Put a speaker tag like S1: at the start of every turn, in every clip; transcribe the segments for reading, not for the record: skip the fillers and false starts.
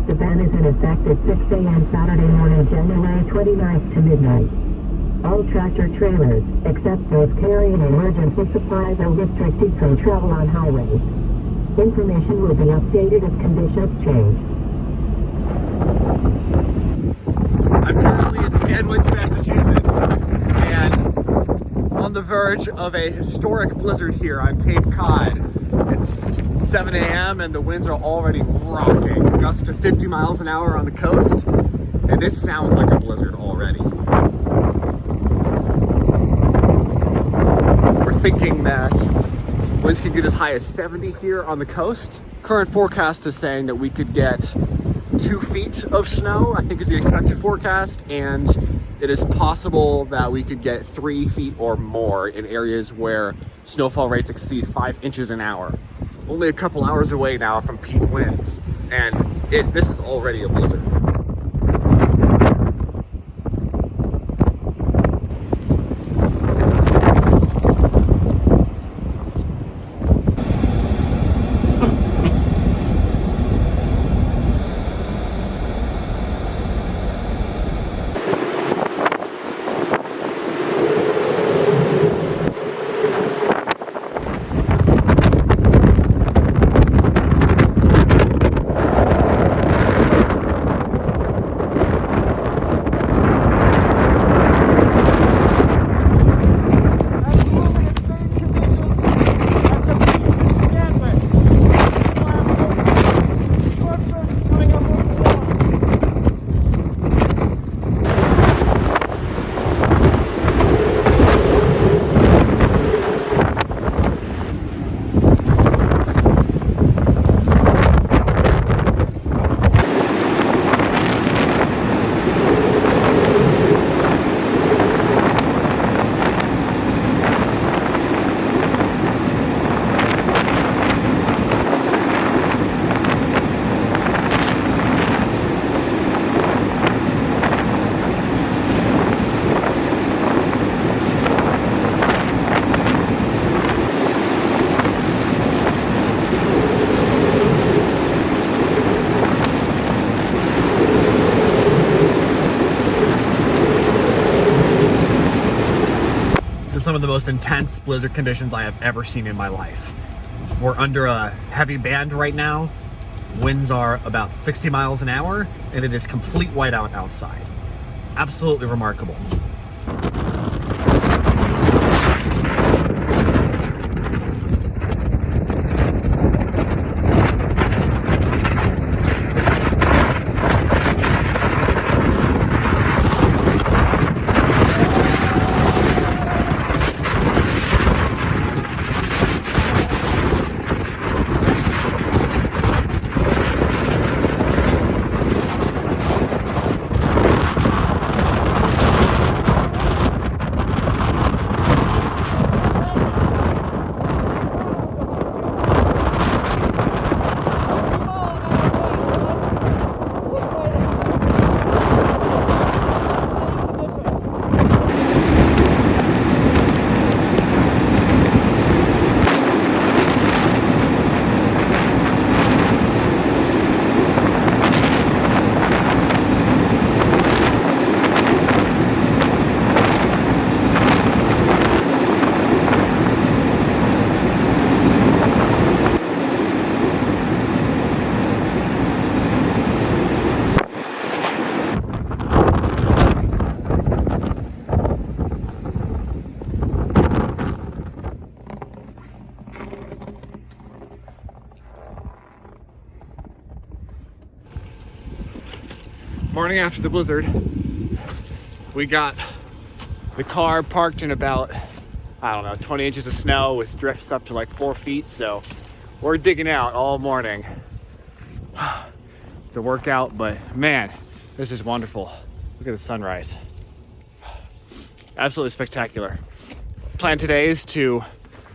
S1: The ban is in effect at 6 a.m. Saturday morning, January 29th to midnight. All tractor trailers, except those carrying emergency supplies, are restricted from travel on highways. Information will be updated as conditions change.
S2: I'm currently in Sandwich, Massachusetts, and on the verge of a historic blizzard here on Cape Cod. It's 7 a.m. and the winds are already rocking, gusts to 50 miles an hour on the coast, and it sounds like a blizzard already. We're thinking that winds could get as high as 70 here on the coast. Current forecast is saying that we could get 2 feet of snow, I think is the expected forecast, and it is possible that we could get 3 feet or more in areas where snowfall rates exceed 5 inches an hour. Only a couple hours away now from peak winds, and this is already a blizzard. Some of the most intense blizzard conditions I have ever seen in my life. We're under a heavy band right now. Winds are about 60 miles an hour, and it is complete whiteout outside. Absolutely remarkable. Morning after the blizzard, we got the car parked in about, 20 inches of snow with drifts up to like 4 feet. So we're digging out all morning. It's a workout, but man, this is wonderful. Look at the sunrise. Absolutely spectacular. Plan today is to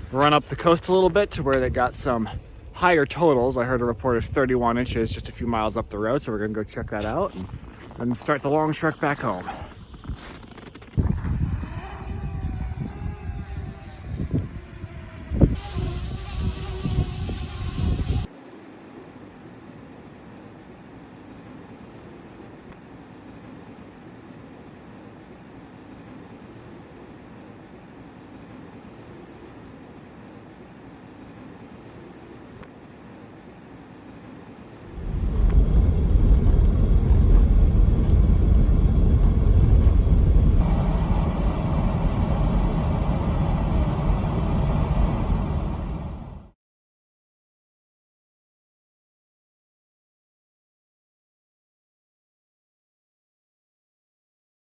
S2: run up the coast a little bit to where they got some higher totals. I heard a report of 31 inches just a few miles up the road, so we're gonna go check that out and start the long trek back home.